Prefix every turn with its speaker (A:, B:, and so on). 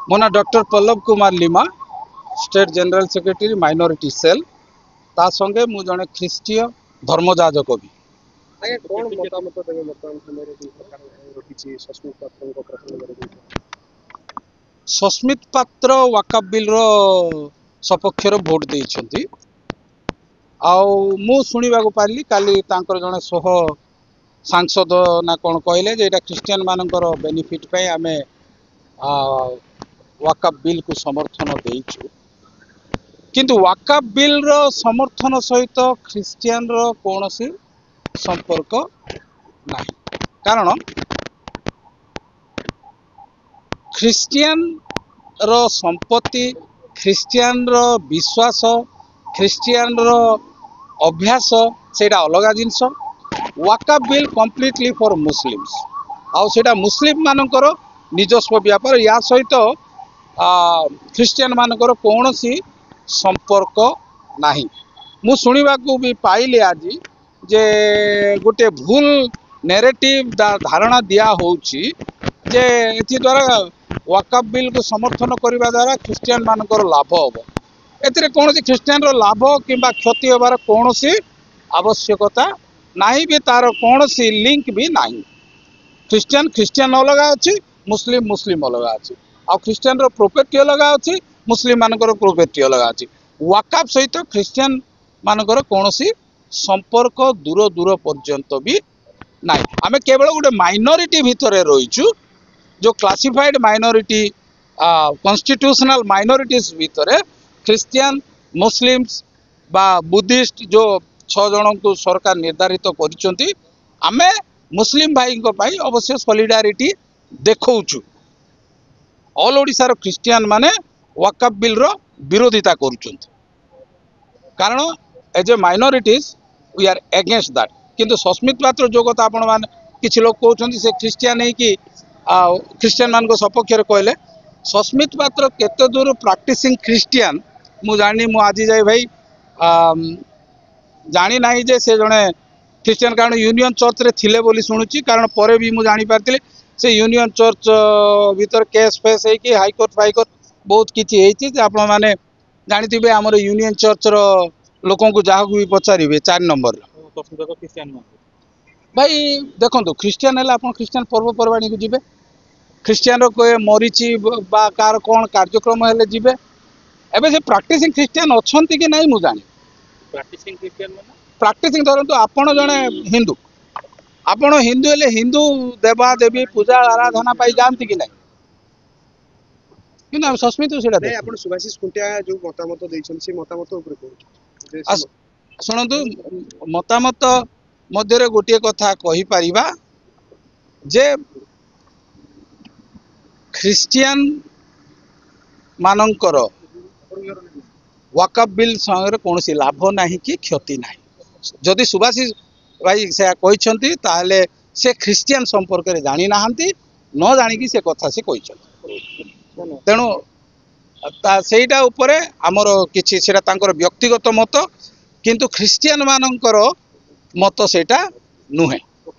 A: मो ना doctor Pallav Kumar Lima state general secretary minority cell ता संगे मु जने ख्रीष्टीय धर्मजाजक भी सस्मित पात्र वाकफ बिल रो सपक्षर भोट देइछंती आउ मु सुनिबा को पारली काली तांकर जने सह सांसद ना कोन कहले जे एटा क्रिश्चियन मानकर बेनिफिट पे आमे वाकफ बिल को समर्थन देइछु किंतु वाकफ बिल रो समर्थन सहित क्रिश्चियन रो कोनोसी संपर्क नाही कारण क्रिश्चियन रो संपत्ति क्रिश्चियन रो विश्वास क्रिश्चियन रो अभ्यास सेटा अलगा जिंस वाकफ बिल कंप्लीटली फॉर मुस्लिम्स आउ सेटा मुस्लिम मानकर निजस्व व्यापार या सहित क्रिश्चियन मानकर कौनसी संपर्क नाही मु सुनिबा को भी पाइले आज जे गोटे भूल नैरेटिव धारणा दिया होउची जे एथि द्वारा वाकफ बिल को समर्थन करने द्वारा क्रिश्चियन मानकर लाभ हम एथिरे कौन क्रिश्चियन रो लाभ किंबा क्षति होबार कौन आवश्यकता नहीं भी तार कौन लिंक भी नहीं क्रिश्चियन क्रिश्चियन अलग अच्छी मुस्लिम मुस्लिम अलग अच्छी आ क्रिश्चियन रो प्रोपर्टी अलग अच्छी मुस्लिम मानकर प्रोपर्टी अलग अच्छी वाकफ सहित क्रिश्चियन मानकर कौन संपर्क दूर दूर पर्यंत भी नहीं आम केवल गोटे माइनॉरिटी भितर रहीचु जो क्लासिफाइड माइनॉरिटी कॉन्स्टिट्यूशनल माइनॉरिटीज भितर क्रिश्चियन मुस्लिम्स बा बुद्धिस्ट जो 6 जन को सरकार निर्धारित करिसेंती आमे मुस्लिम भाई को पाई अवश्य सॉलिडारिटी देखौछु ऑल ओडिसा रो क्रिश्चियन माने वाकफ बिल रो विरोधिता करूछंती कारण as a minorities we are against that किंतु सस्मित पात्र जो कथा आपण मान किछि लोग कहउछंती से क्रिश्चियन है कि क्रिश्चियन मान को सपक्ष रे कहले सस्मित पात्र केते दूर प्रैक्टिसिंग क्रिश्चियन मु जानी मु आज जाय भाई जानी नाही जे से जने क्रिश्चियन कारण यूनियन चर्च रे थिले बोली सुनुची कारण परे भी मु जानी पारतिले से यूनियन चर्च भीतर केस फेस है कि हाई कोर्ट बहुत किछि हेछि जे आपण माने जानिथिबे हमर यूनियन चर्च रो लोकों को जहाँ भी पचारे 4 नंबर भाई देखो क्रिश्चियन है आप क्रिश्चियन पर्वपर्वाणी को जीवे क्रिश्चियन कोई मरीची बा कार कौन कार्यक्रम हेले जीवे एबे से प्रैक्टिसिंग क्रिश्चियन अच्छी कि नहीं मुझे जानी
B: प्रैक्टिसिंग क्रिश्चियन माने
A: प्रैक्टिसिंग धरतु आपण जने हिंदू आपण हिंदू हेले हिंदू देवा देवी पूजा आराधना पाई जानती कि नहीं कि सस्मित से
C: आपण सुभाषिष खुंटिया जो मतामत दैछन से मतामत ऊपर कहू
A: शुणु मतामत मध्य गोटे कथा कही पारिबा जे क्रिश्चियन मानकर वाकफ बिल संगे कौन लाभ नहीं कि क्षति नहीं जदि सुभाषिष भाई से कहते ताहले से क्रिश्चियन संपर्क में जानी ना न जानिकी से कथा से तेणु सेटा उपरे आमर किछि सेटा तांकर व्यक्तिगत मत किंतु क्रिश्चियन मानकर मत सेटा नुहे।